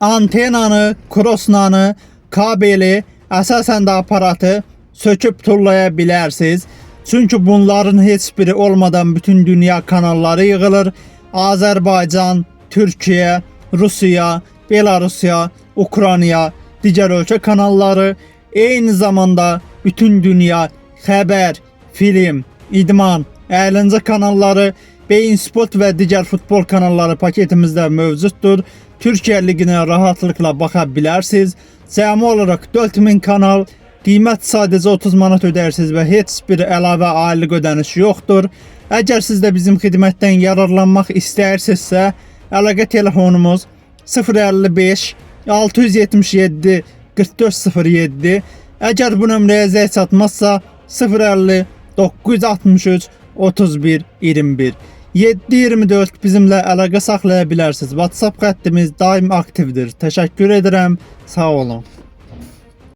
antenanı, krosnanı, kabeli, əsasən də aparatı söküb tullaya bilərsiniz. Çünki bunların heç biri olmadan bütün dünya kanalları yığılır. Azərbaycan, Türkiyə, Rusiya, Belarusiya, Ukrayna, digər ölkə kanalları, eyni zamanda bütün dünya xəbər, film, idman, əyləncə kanalları, Bein Sport və digər futbol kanalları paketimizdə mövcuddur. Türkiyə liginə rahatlıkla baxa bilərsiniz. Cəmi olaraq 4000 kanal, qiymət sadəcə 30 manat ödərsiniz və heç bir əlavə aylıq ödəniş yoxdur. Əgər siz də bizim xidmətdən yararlanmaq istəyirsinizsə, əlaqə telefonumuz 055 677 4407. Əgər bu nömrəyə zəng çatmazsa 050 963 31 21. 7-24 bizimlə əlaqə saxlaya bilərsiniz. WhatsApp xəttimiz daim aktivdir. Təşəkkür edirəm. Sağ olun.